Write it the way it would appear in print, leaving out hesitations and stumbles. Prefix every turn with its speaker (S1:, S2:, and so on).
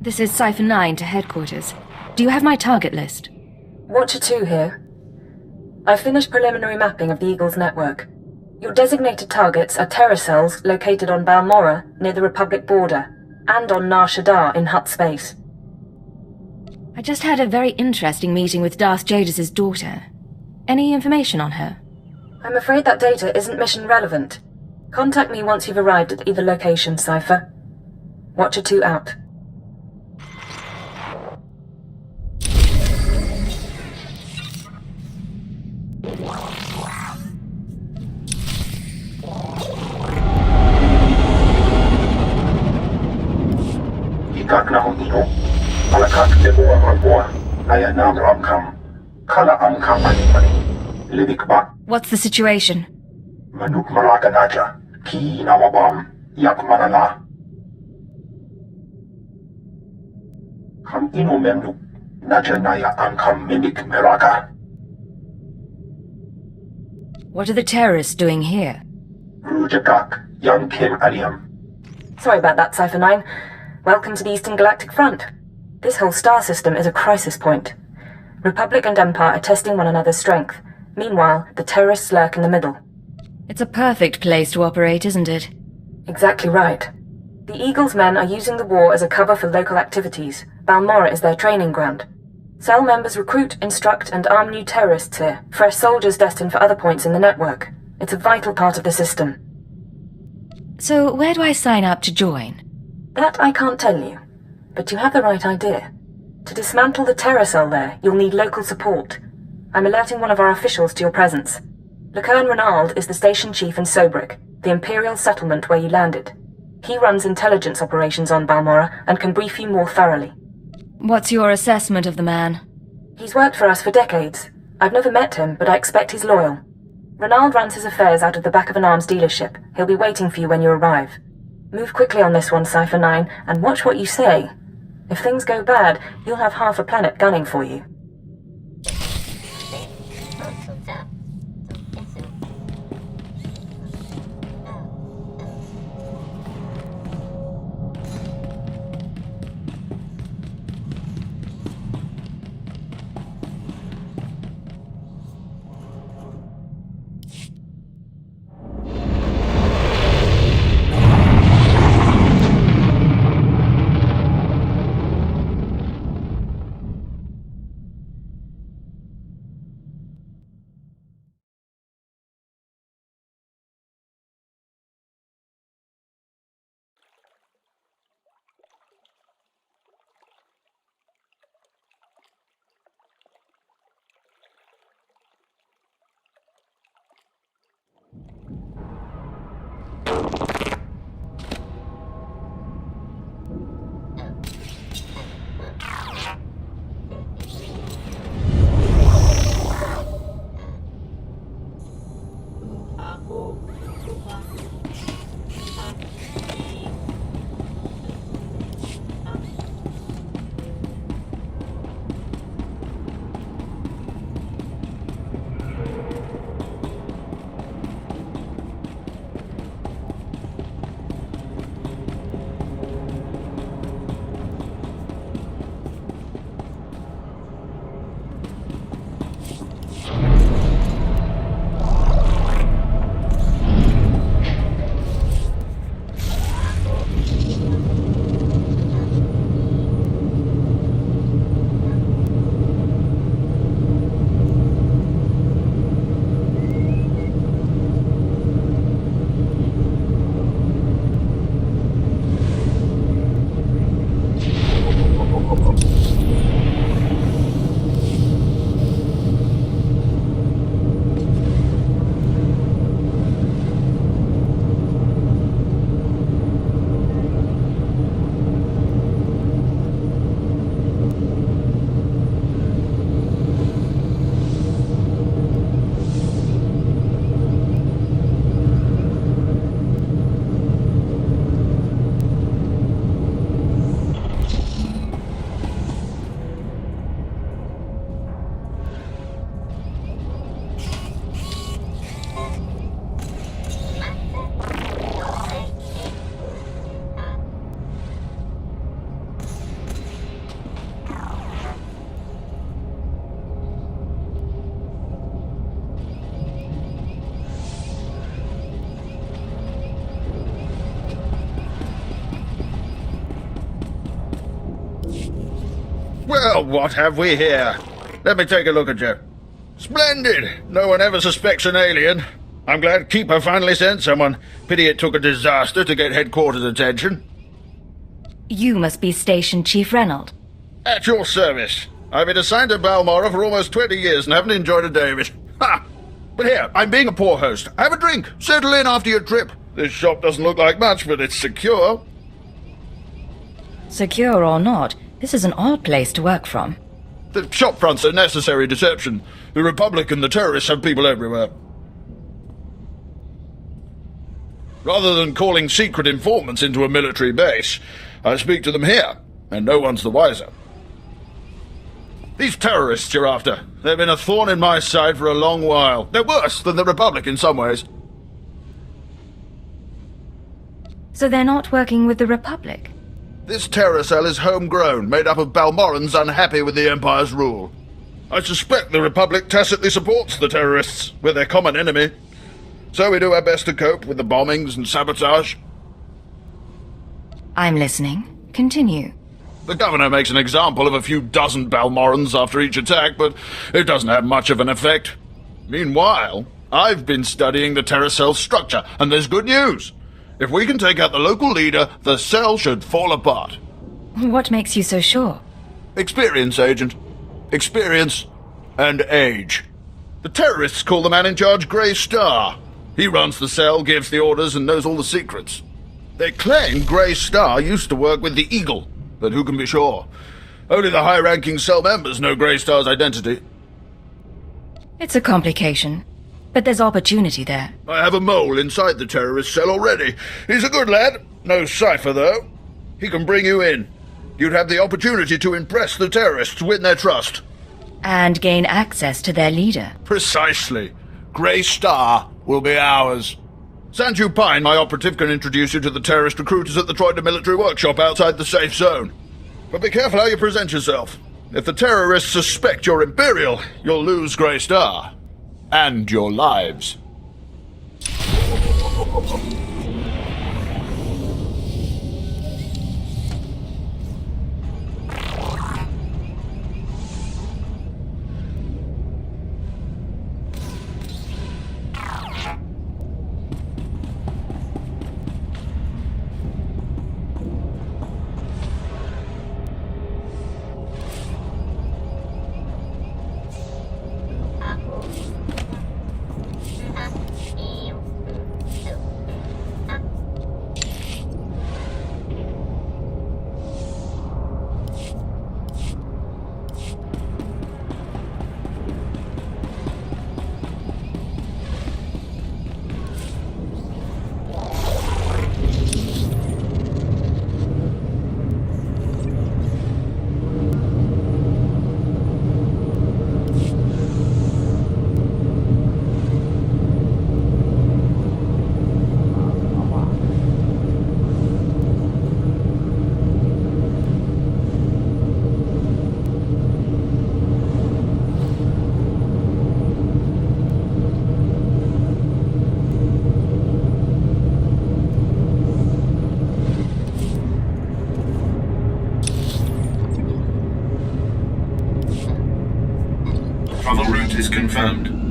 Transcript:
S1: This is Cipher 9 to headquarters. Do you have my target list?
S2: Watcher 2 here. I've finished preliminary mapping of the Eagle's network. Your designated targets are terror cells located on Balmorra, near the Republic border, and on Nar Shaddaa in Hutt space.
S1: I just had a very interesting meeting with Darth Jadis' daughter. Any information on her?
S2: I'm afraid that data isn't mission relevant. Contact me once you've arrived at either location, Cipher. Watcher 2 out.
S3: Ikaknahong ino, malakat lebuwa magbuwa, aya nam ramkam, kala amkam mani, libik ba.
S1: What's the situation?
S3: Manuk maraka naja, ki nawabam, yak manala. Kam ino memnuk, naja naya amkam mimik meraka.
S1: What are the terrorists doing here?
S3: Rujakak, young Kim Aliam.
S2: Sorry about that, Cipher 9. Welcome to the Eastern Galactic Front. This whole star system is a crisis point. Republic and Empire are testing one another's strength. Meanwhile, the terrorists lurk in the middle.
S1: It's a perfect place to operate, isn't it?
S2: Exactly right. The Eagle's men are using the war as a cover for local activities. Balmorra is their training ground. Cell members recruit, instruct, and arm new terrorists here, fresh soldiers destined for other points in the network. It's a vital part of the system.
S1: So where do I sign up to join?
S2: That I can't tell you, but you have the right idea. To dismantle the terror cell there, you'll need local support. I'm alerting one of our officials to your presence. Lieutenant Renald is the station chief in Sobrik, the Imperial settlement where you landed. He runs intelligence operations on Balmorra and can brief you more thoroughly.
S1: What's your assessment of the man?
S2: He's worked for us for decades. I've never met him, but I expect he's loyal. Renald runs his affairs out of the back of an arms dealership. He'll be waiting for you when you arrive. Move quickly on this one, Cipher 9, and watch what you say. If things go bad, you'll have half a planet gunning for you.
S4: Well, what have we here? Let me take a look at you. Splendid! No one ever suspects an alien. I'm glad Keeper finally sent someone. Pity it took a disaster to get headquarters attention.
S1: You must be Station Chief Reynolds.
S4: At your service. I've been assigned to Balmora for almost 20 years and haven't enjoyed a day of it. Ha! But here, I'm being a poor host. Have a drink. Settle in after your trip. This shop doesn't look like much, but it's secure.
S1: Secure or not, this is an odd place to work from.
S4: The shop front's a necessary deception. The Republic and the terrorists have people everywhere. Rather than calling secret informants into a military base, I speak to them here, and no one's the wiser. These terrorists you're after, they've been a thorn in my side for a long while. They're worse than the Republic in some ways.
S1: So they're not working with the Republic?
S4: This terror cell is homegrown, made up of Balmorans unhappy with the Empire's rule. I suspect the Republic tacitly supports the terrorists. We're their common enemy. So we do our best to cope with the bombings and sabotage.
S1: I'm listening. Continue.
S4: The governor makes an example of a few dozen Balmorans after each attack, but it doesn't have much of an effect. Meanwhile, I've been studying the terror cell's structure, and there's good news. If we can take out the local leader, the cell should fall apart.
S1: What makes you so sure?
S4: Experience, Agent. Experience and age. The terrorists call the man in charge Grey Star. He runs the cell, gives the orders, and knows all the secrets. They claim Grey Star used to work with the Eagle, but who can be sure? Only the high-ranking cell members know Grey Star's identity.
S1: It's a complication, but there's opportunity there.
S4: I have a mole inside the terrorist cell already. He's a good lad. No cipher, though. He can bring you in. You'd have the opportunity to impress the terrorists, win their trust.
S1: And gain access to their leader.
S4: Precisely. Grey Star will be ours. Sanju Pine, my operative, can introduce you to the terrorist recruiters at the Troida military workshop outside the safe zone. But be careful how you present yourself. If the terrorists suspect you're Imperial, you'll lose Grey Star. And your lives.
S3: Travel route is confirmed.